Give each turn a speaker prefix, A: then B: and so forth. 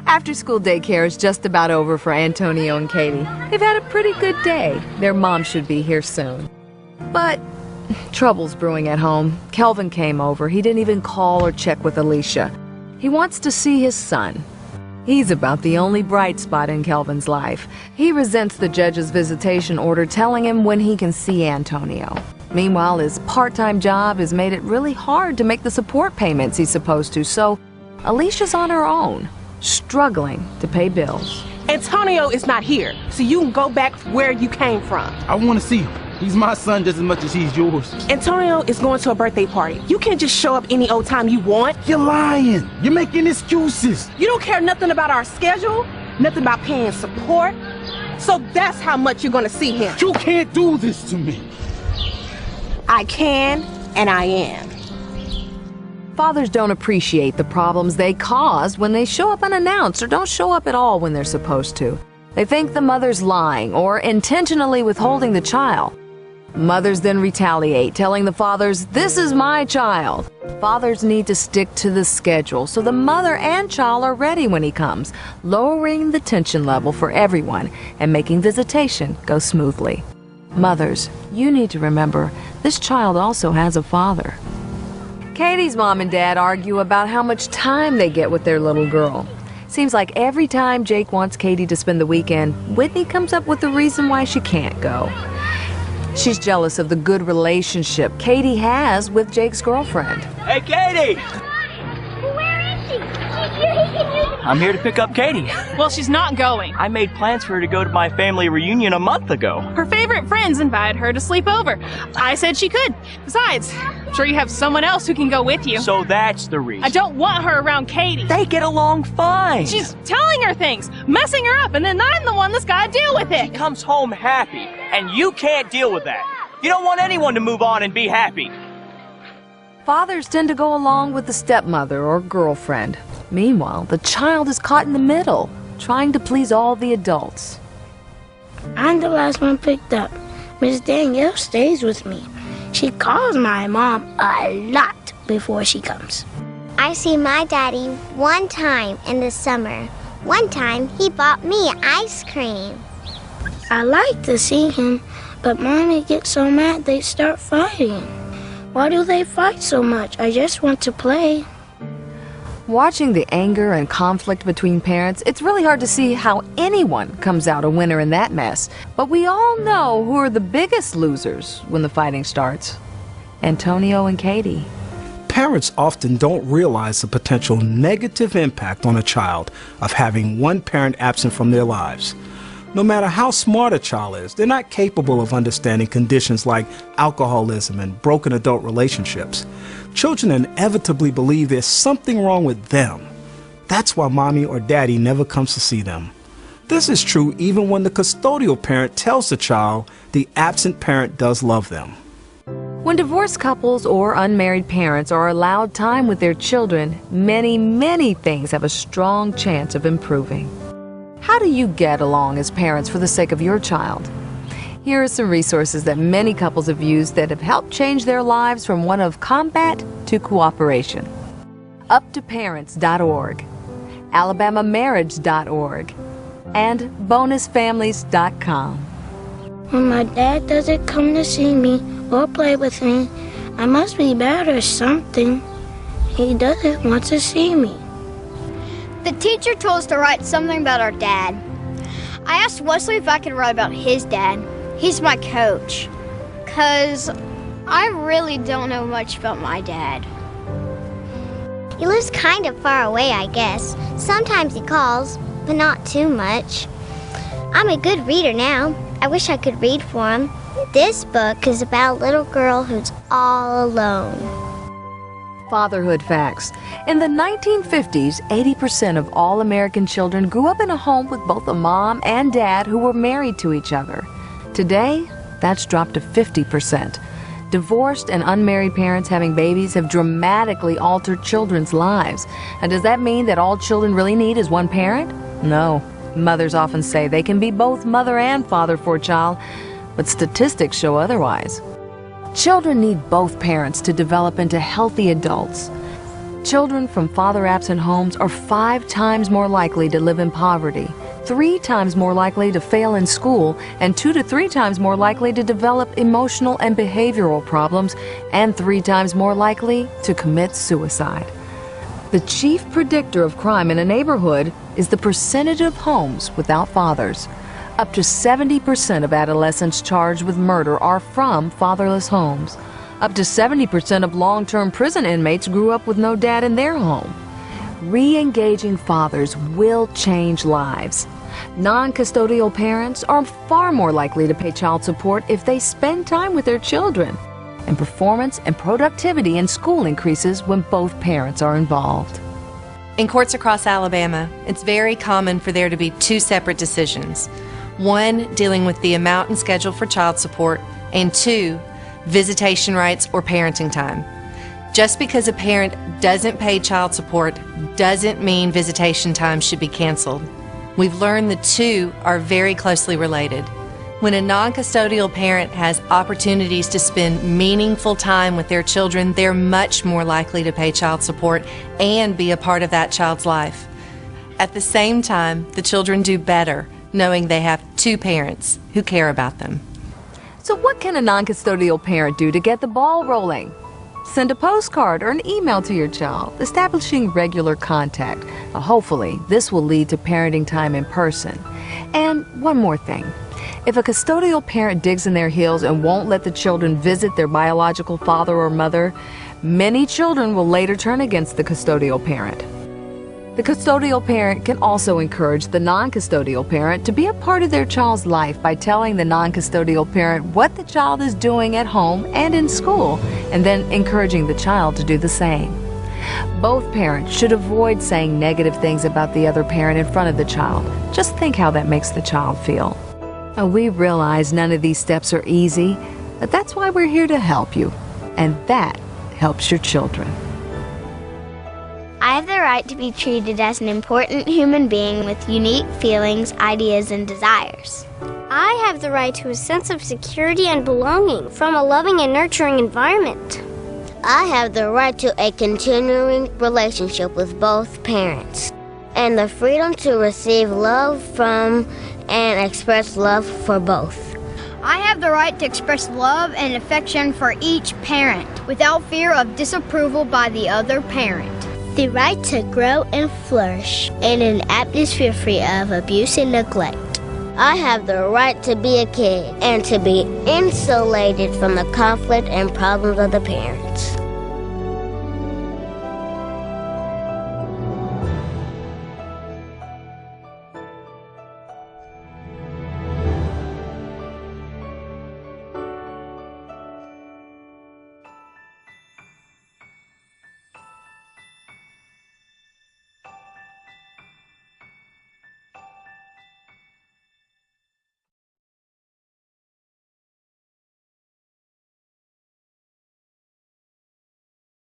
A: After-school daycare is just about over for Antonio and Katie. They've had a pretty good day. Their mom should be here soon. But trouble's brewing at home. Kelvin came over. He didn't even call or check with Alicia. He wants to see his son. He's about the only bright spot in Kelvin's life. He resents the judge's visitation order telling him when he can see Antonio. Meanwhile, his part-time job has made it really hard to make the support payments he's supposed to, so Alicia's on her own, struggling to pay bills.
B: Antonio is not here, so you can go back where you came from.
C: I want to see him. He's my son just as much as he's yours.
B: Antonio is going to a birthday party. You can't just show up any old time you want.
C: You're lying. You're making excuses.
B: You don't care nothing about our schedule, nothing about paying support. So that's how much you're going to see him.
C: You can't do this to me.
B: I can, and I am.
A: Fathers don't appreciate the problems they cause when they show up unannounced or don't show up at all when they're supposed to. They think the mother's lying or intentionally withholding the child. Mothers then retaliate, telling the fathers, "This is my child." Fathers need to stick to the schedule so the mother and child are ready when he comes, lowering the tension level for everyone and making visitation go smoothly. Mothers, you need to remember, this child also has a father. Katie's mom and dad argue about how much time they get with their little girl. Seems like every time Jake wants Katie to spend the weekend, Whitney comes up with a reason why she can't go. She's jealous of the good relationship Katie has with Jake's girlfriend.
D: Hey, Katie!
E: Where is she? She's here. He can use it.
D: I'm here to pick up Katie.
F: Well, she's not going.
D: I made plans for her to go to my family reunion a month ago.
F: Her favorite friends invited her to sleep over. I said she could. Besides, I'm sure you have someone else who can go with you.
D: So that's the reason.
F: I don't want her around Katie.
D: They get along fine.
F: She's telling her things, messing her up, and then I'm the one that's got to deal with
D: She
F: it.
D: comes home happy, and you can't deal with that. You don't want anyone to move on and be happy.
A: Fathers tend to go along with the stepmother or girlfriend. Meanwhile, the child is caught in the middle, trying to please all the adults.
G: I'm the last one picked up. Miss Danielle stays with me. She calls my mom a lot before she comes.
E: I see my daddy one time in the summer. One time he bought me ice cream.
G: I like to see him, but Mommy gets so mad they start fighting. Why do they fight so much? I just want to play.
A: Watching the anger and conflict between parents, it's really hard to see how anyone comes out a winner in that mess. But we all know who are the biggest losers when the fighting starts. Antonio and Katie.
H: Parents often don't realize the potential negative impact on a child of having one parent absent from their lives. No matter how smart a child is, they're not capable of understanding conditions like alcoholism and broken adult relationships. Children inevitably believe there's something wrong with them. That's why mommy or daddy never comes to see them. This is true even when the custodial parent tells the child the absent parent does love them.
A: When divorced couples or unmarried parents are allowed time with their children, many things have a strong chance of improving. How do you get along as parents for the sake of your child? Here are some resources that many couples have used that have helped change their lives from one of combat to cooperation. UpToParents.org, AlabamaMarriage.org, and BonusFamilies.com.
G: When my dad doesn't come to see me or play with me, I must be bad or something. He doesn't want to see me.
I: The teacher told us to write something about our dad. I asked Wesley if I could write about his dad. He's my coach. 'Cause I really don't know much about my dad.
E: He lives kind of far away, I guess. Sometimes he calls, but not too much. I'm a good reader now. I wish I could read for him. This book is about a little girl who's all alone.
A: Fatherhood facts. In the 1950s, 80% of all American children grew up in a home with both a mom and dad who were married to each other. Today, that's dropped to 50%. Divorced and unmarried parents having babies have dramatically altered children's lives. And does that mean that all children really need is one parent? No. Mothers often say they can be both mother and father for a child, but statistics show otherwise. Children need both parents to develop into healthy adults. Children from father-absent homes are 5 times more likely to live in poverty, 3 times more likely to fail in school, and 2 to 3 times more likely to develop emotional and behavioral problems, and 3 times more likely to commit suicide. The chief predictor of crime in a neighborhood is the percentage of homes without fathers. Up to 70% of adolescents charged with murder are from fatherless homes. Up to 70% of long-term prison inmates grew up with no dad in their home. Re-engaging fathers will change lives. Non-custodial parents are far more likely to pay child support if they spend time with their children. And performance and productivity in school increases when both parents are involved.
J: In courts across Alabama, it's very common for there to be 2 separate decisions. 1, dealing with the amount and schedule for child support, and 2, visitation rights or parenting time. Just because a parent doesn't pay child support doesn't mean visitation time should be canceled. We've learned the 2 are very closely related. When a non-custodial parent has opportunities to spend meaningful time with their children, they're much more likely to pay child support and be a part of that child's life. At the same time, the children do better knowing they have 2 parents who care about them.
A: So what can a non-custodial parent do to get the ball rolling? Send a postcard or an email to your child, establishing regular contact. Hopefully, this will lead to parenting time in person. And one more thing. If a custodial parent digs in their heels and won't let the children visit their biological father or mother, many children will later turn against the custodial parent. The custodial parent can also encourage the non-custodial parent to be a part of their child's life by telling the non-custodial parent what the child is doing at home and in school, and then encouraging the child to do the same. Both parents should avoid saying negative things about the other parent in front of the child. Just think how that makes the child feel. We realize none of these steps are easy, but that's why we're here to help you, and that helps your children.
E: I have the right to be treated as an important human being with unique feelings, ideas, and desires.
I: I have the right to a sense of security and belonging from a loving and nurturing environment.
E: I have the right to a continuing relationship with both parents, and the freedom to receive love from and express love for both.
I: I have the right to express love and affection for each parent without fear of disapproval by the other parent.
E: The right to grow and flourish in an atmosphere free of abuse and neglect. I have the right to be a kid and to be insulated from the conflict and problems of the parents.